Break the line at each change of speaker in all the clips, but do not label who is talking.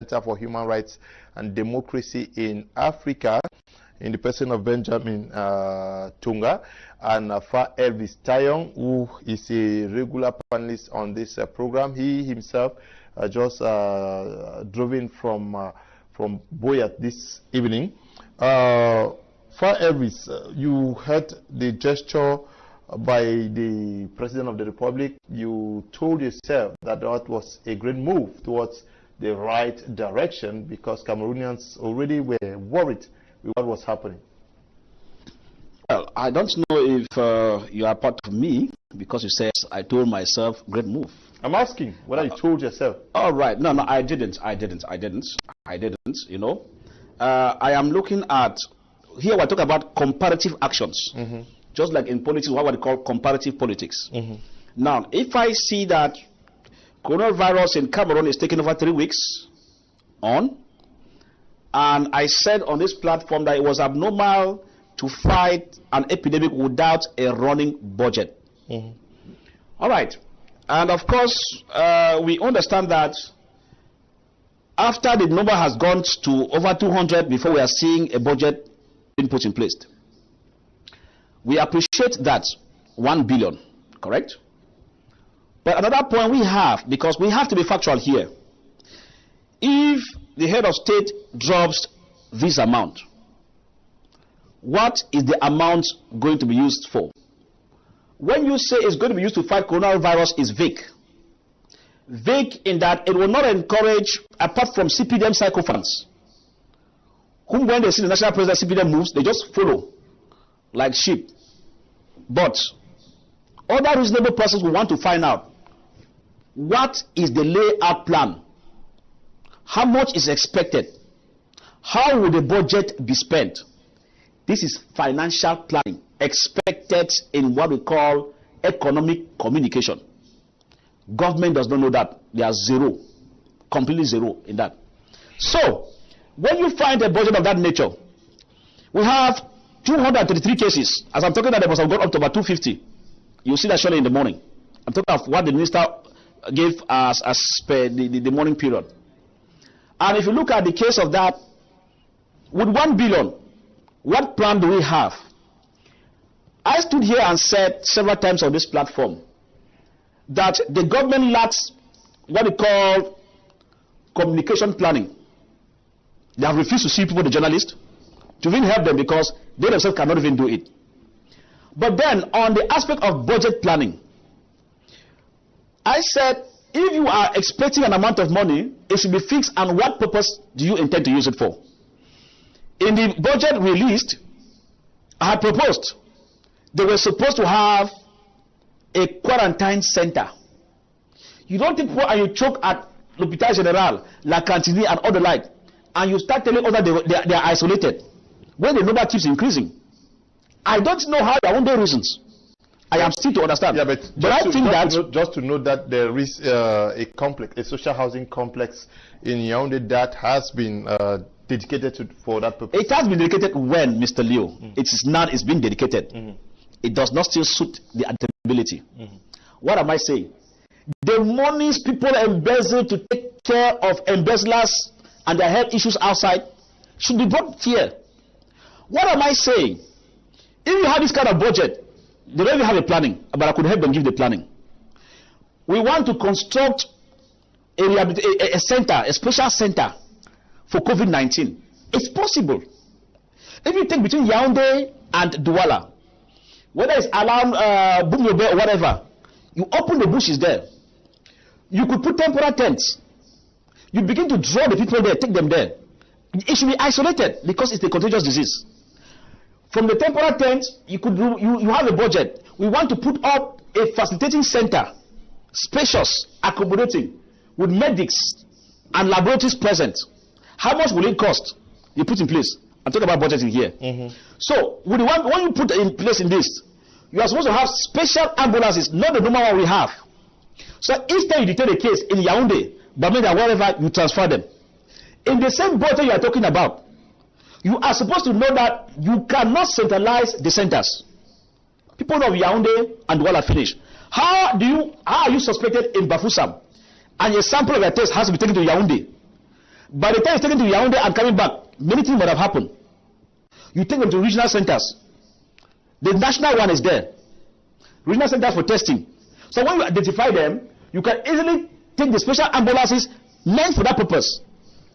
Center for Human Rights and Democracy in Africa, in the person of Benjamin Tunga, and Fa Elvis Tayong, who is a regular panelist on this program. He himself just drove in from Boyat this evening. Fa Elvis, you heard the gesture by the President of the Republic. You told yourself that that was a great move towards the right direction, because Cameroonians already were worried with what was happening.
Well, I don't know if you are part of me, because you said I told myself great move.
I'm asking whether you told yourself.
All right. No, I didn't. You know, I am looking at, here we're talking about comparative actions. Just like in politics, what we call comparative politics. Now, if I see that coronavirus in Cameroon is taking over 3 weeks on, and I said on this platform that it was abnormal to fight an epidemic without a running budget. All right. And of course, we understand that after the number has gone to over 200 before we are seeing a budget being put in place. We appreciate that 1 billion, correct? But another point we have, because we have to be factual here, if the head of state drops this amount, what is the amount going to be used for? When you say it's going to be used to fight coronavirus, is vague. Vague in that it will not encourage, apart from CPDM sycophants, whom when they see the national president CPDM moves, they just follow like sheep. But other reasonable persons will want to find out, what is the layout plan? How much is expected? How will the budget be spent? This is financial planning expected in what we call economic communication. Government does not know that. They are zero, completely zero in that. So, when you find a budget of that nature, we have 233 cases. As I'm talking about, they must have gone up to about 250. You'll see that surely in the morning. I'm talking of what the minister gave as per the morning period. And if you look at the case of that, with 1 billion, what plan do we have? I stood here and said several times on this platform that the government lacks what we call communication planning. They have refused to see people, the journalists, to even help them, because they themselves cannot even do it. But then on the aspect of budget planning, I said, if you are expecting an amount of money, it should be fixed, and what purpose do you intend to use it for? In the budget released, I had proposed they were supposed to have a quarantine center. You don't take people and you choke at l'Hôpital General, La Cantine, and all the like, and you start telling others they are isolated, when the number keeps increasing. I don't know how their own reasons. I am still to understand. Yeah, but I think that
just to know that there is a complex, a social housing complex in Yaoundé that has been dedicated for that purpose.
It has been dedicated when, Mr. Leo. It is not. It's been dedicated. It does not still suit the adaptability. What am I saying? The monies people embezzle to take care of embezzlers and their health issues outside should be brought here. What am I saying? If you have this kind of budget, they don't even have a planning, but I could help them give the planning. We want to construct a center, a special center for COVID-19. It's possible. If you take between Yaoundé and Douala, whether it's around Bumyobe or whatever, you open the bushes there. You could put temporary tents. You begin to draw the people there, take them there. It should be isolated because it's a contagious disease. From the temporary tent, you have a budget. We want to put up a facilitating center, spacious, accommodating, with medics and laboratories present. How much will it cost? You put in place. I'm talking about budgeting here. So, when you put in place in this, you are supposed to have special ambulances, not the normal one we have. So, each time you detect a case in Yaoundé, Bamenda, wherever, you transfer them. In the same budget you are talking about, you are supposed to know that you cannot centralize the centers. People of Yaoundé and Douala finish. How are you suspected in Bafoussam, and a sample of your test has to be taken to Yaoundé? By the time it's taken to Yaoundé and coming back, many things would have happened. You take them to regional centers. The national one is there. Regional centers for testing. So when you identify them, you can easily take the special ambulances meant for that purpose,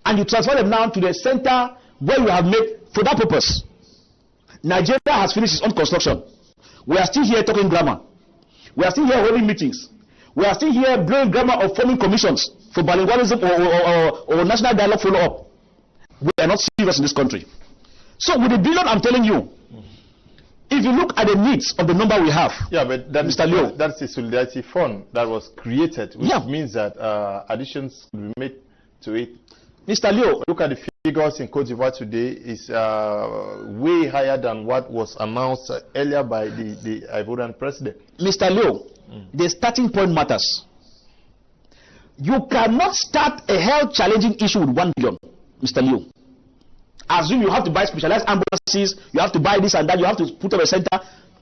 and you transfer them now to the center where you have made for that purpose. Nigeria has finished its own construction. We are still here talking grammar. We are still here holding meetings. We are still here blowing grammar of forming commissions for bilingualism or national dialogue follow-up. We are not serious in this country. So with the billion, I'm telling you, if you look at the needs of the number we have,
yeah, but that
Mr. Leo,
that's a solidarity fund that was created, which means that additions will be made to it.
Mr. Leo,
look at the figures in Cote d'Ivoire today is way higher than what was announced earlier by the Ivorian president. Mr.
Leo, the starting point matters. You cannot start a health challenging issue with 1 billion, Mr. Leo. Assume you have to buy specialized ambulances, you have to buy this and that, you have to put up a center.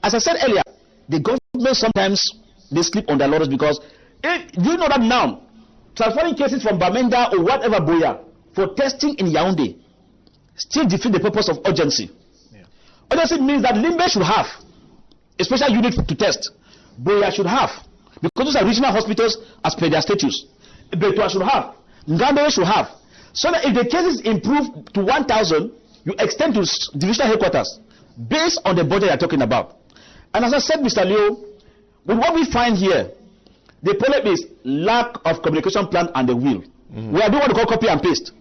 As I said earlier, the government sometimes they sleep on their laurels, because do you know that now transferring cases from Bamenda or whatever Boya for testing in Yaoundé still defeat the purpose of urgency. Yeah. Urgency means that Limbe should have a special unit to test. Boya should have, because those are regional hospitals as per their status. Betua should have. Ngambere should have. So that if the cases improve to 1,000, you extend to divisional headquarters based on the budget you're talking about. And as I said, Mr. Leo, with what we find here, the problem is lack of communication plan and the will. We are doing what we call copy and paste.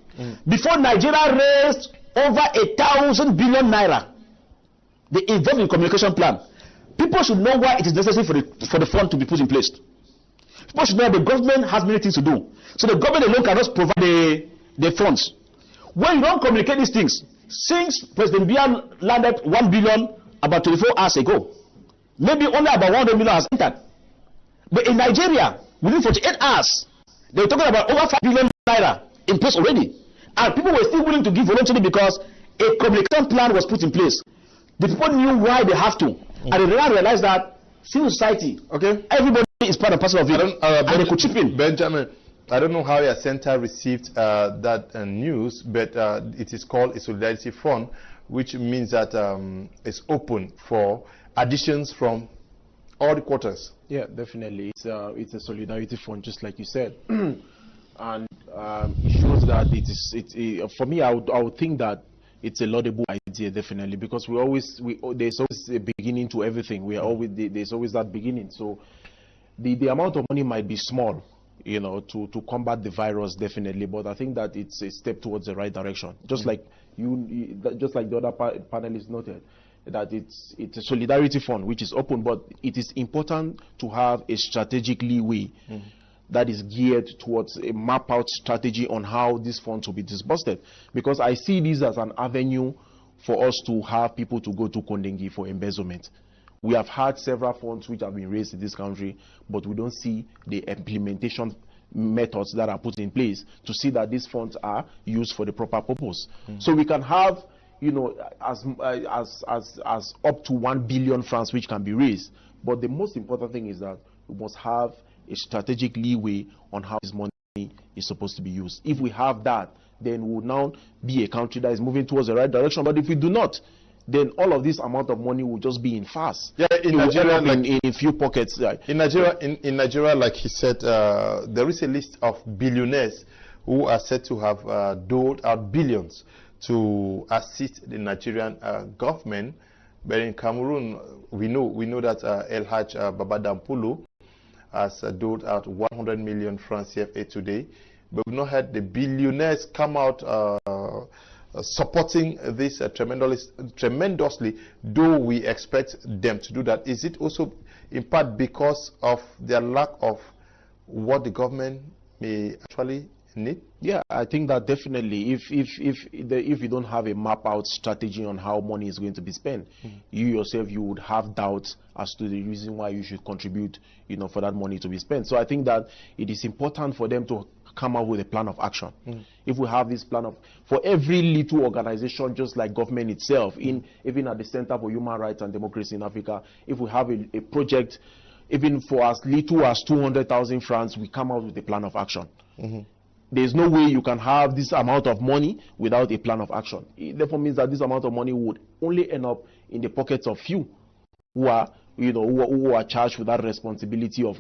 Before Nigeria raised over 1,000 billion naira, they involved in communication plan. People should know why it is necessary for the fund to be put in place. People should know the government has many things to do. So the government alone cannot provide the funds. When you don't communicate these things, since President Biya landed 1 billion about 24 hours ago, maybe only about 100 million has entered. But in Nigeria, within 48 hours, they were talking about over 5 billion naira in place already. And people were still willing to give voluntarily because a communication plan was put in place. The people knew why they have to. And they realized that civil society, everybody is part and parcel of it. And they could chip in.
Benjamin, I don't know how your center received that news, but it is called a solidarity fund, which means that it's open for additions from all the quarters.
Yeah, definitely. It's a solidarity fund, just like you said, and it shows that for me, I would think that it's a laudable idea, definitely, because there's always a beginning to everything. There's always that beginning. So the amount of money might be small, you know, to combat the virus, definitely, but I think that it's a step towards the right direction. Just like just like the other panelists noted, that it's a solidarity fund which is open, but it is important to have a strategic leeway that is geared towards a map out strategy on how these funds will be disbursed, because I see this as an avenue for us to have people to go to Kondengi for embezzlement. We have had several funds which have been raised in this country, but we don't see the implementation methods that are put in place to see that these funds are used for the proper purpose. So we can have, you know, as up to 1 billion francs which can be raised, but the most important thing is that we must have a strategic leeway on how this money is supposed to be used. If we have that, then we will now be a country that is moving towards the right direction. But if we do not, then all of this amount of money will just be in fast.
Yeah, in Nigeria, like
in a few pockets.
In Nigeria, like he said, there is a list of billionaires who are said to have doled out billions to assist the Nigerian government. But in Cameroon, we know that El Haj Baba Dampulu has doled out 100 million francs CFA today, but we've not had the billionaires come out supporting this tremendously, though we expect them to do that. Is it also in part because of their lack of what the government may actually need?
Yeah, I think that definitely, if you don't have a map out strategy on how money is going to be spent, you yourself, you would have doubts as to the reason why you should contribute, you know, for that money to be spent. So I think that it is important for them to come up with a plan of action. If we have this plan for every little organization, just like government itself, even at the Center for Human Rights and Democracy in Africa, if we have a project, even for as little as 200,000 francs, we come out with a plan of action. there's no way you can have this amount of money without a plan of action. It therefore means that this amount of money would only end up in the pockets of few who are, who are charged with that responsibility of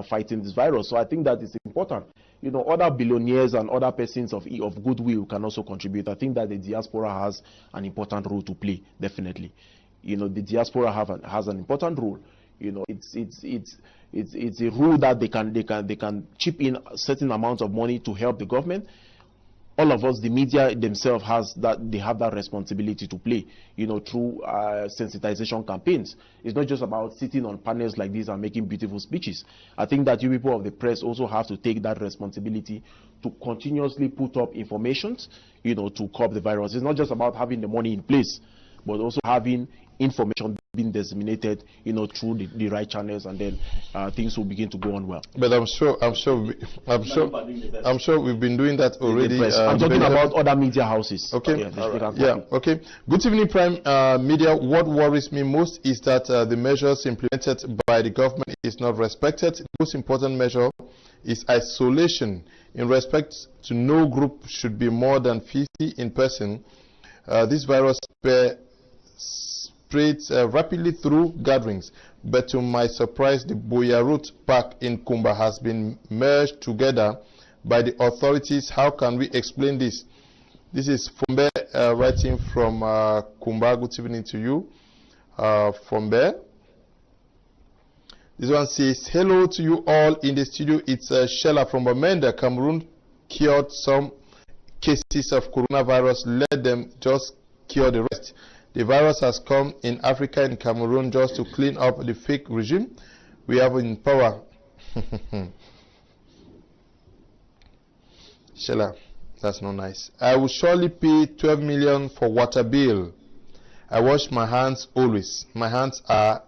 fighting this virus. So I think that is important. Other billionaires and other persons of goodwill can also contribute. I think that the diaspora has an important role to play, definitely. The diaspora has an important role. It's a rule that they can chip in a certain amount of money to help the government. All of us, the media themselves, they have that responsibility to play, through sensitization campaigns. It's not just about sitting on panels like this and making beautiful speeches. I think that you people of the press also have to take that responsibility to continuously put up informations, to curb the virus. It's not just about having the money in place, but also having information being disseminated, through the right channels, and then things will begin to go on well.
But I'm sure we've been doing that already.
I'm talking about other media houses.
Okay. Okay. Good evening, Prime Media. What worries me most is that the measures implemented by the government is not respected. The most important measure is isolation. In respect to no group should be more than 50 in person. This virus spreads rapidly through gatherings, but to my surprise, the Boyarut Park in Kumba has been merged together by the authorities. How can we explain this? This is Fombe writing from Kumba. Good evening to you, Fombe. This one says, hello to you all in the studio. It's Shella from Bamenda. Cameroon cured some cases of coronavirus. Let them just cure the rest. The virus has come in Africa and Cameroon just to clean up the fake regime we have in power. Shella, that's not nice. I will surely pay 12 million for water bill. I wash my hands always. My hands are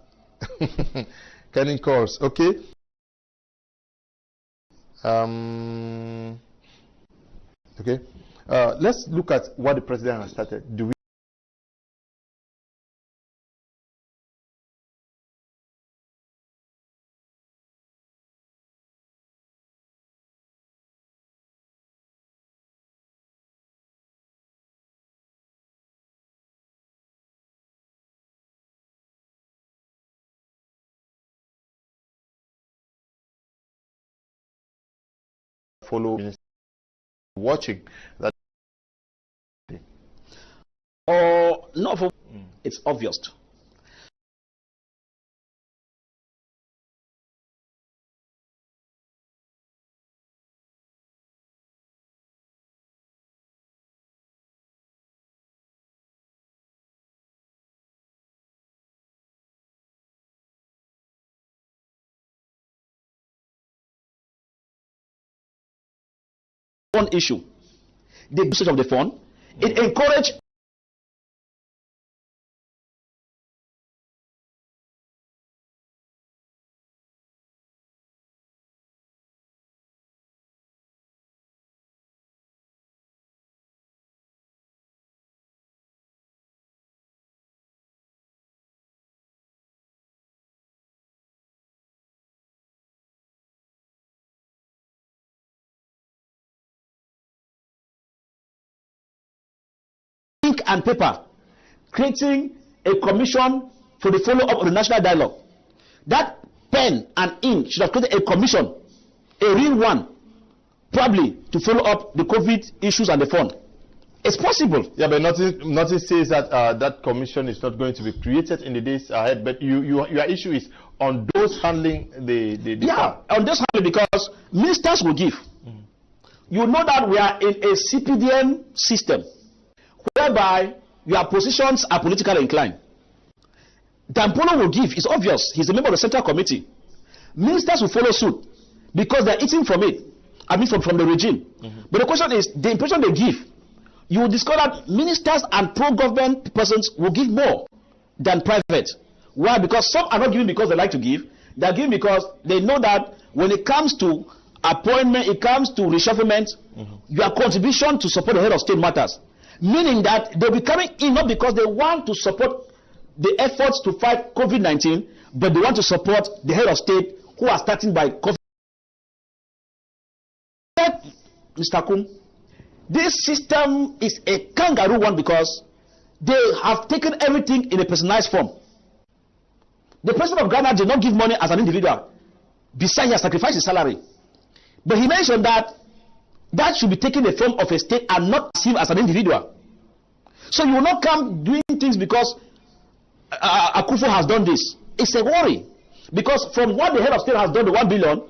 getting coarse. Okay. Okay. Let's look at what the president has started. Do we follow watching that?
Or not for it's obvious. One issue, the usage of the phone, it encouraged ink and paper, creating a commission for the follow-up of the national dialogue. That pen and ink should have created a commission, a real one, probably to follow up the COVID issues and the fund. It's possible.
Yeah, but nothing says that that commission is not going to be created in the days ahead. But your issue is on those handling the
fund. On those handling, because ministers will give. You know that we are in a CPDM system, whereby your positions are politically inclined. Dampolo will give, it's obvious, he's a member of the Central Committee. Ministers will follow suit because they're eating from it, from the regime. But the question is, the impression they give, you will discover that ministers and pro-government persons will give more than private. Why? Because some are not giving because they like to give, they're giving because they know that when it comes to appointment, it comes to reshufflement, your contribution to support the head of state matters. Meaning that they'll be coming in not because they want to support the efforts to fight COVID-19, but they want to support the head of state who are starting by COVID. Mr. Kum, this system is a kangaroo one because they have taken everything in a personalized form. The president of Ghana did not give money as an individual. Besides, he has sacrificed his salary. But he mentioned that that should be taken in the form of a state and not seen as an individual. So you will not come doing things because Akufo has done this. It's a worry. Because from what the head of state has done, the 1 billion,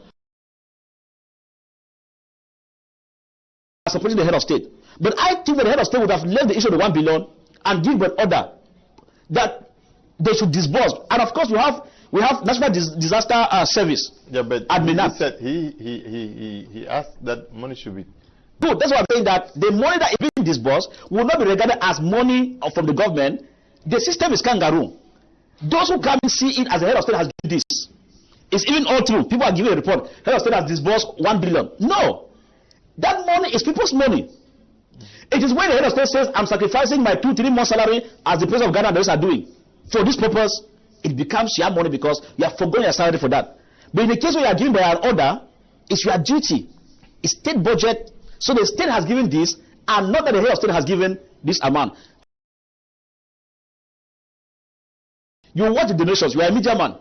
supporting the head of state. But I think that the head of state would have left the issue of the 1 billion and give an order that they should disburse. And of course, we have National Disaster Service.
Yeah, but
Adminat.
he said he asked that money should be.
Good. That's why I'm saying that the money that is being disbursed will not be regarded as money from the government. The system is kangaroo. Those who come and see it as the head of state has done this. It's even all true. People are giving a report. Head of state has disbursed 1 billion. No. That money is people's money. It is when the head of state says, I'm sacrificing my 2-3 months salary as the president of Ghana and the rest are doing. For this purpose, it becomes your money because you are forgoing your salary for that. But in the case where you are given by an order, it's your duty. It's state budget. So the state has given this, and not that the head of state has given this amount. You watch the donations. You are a media man.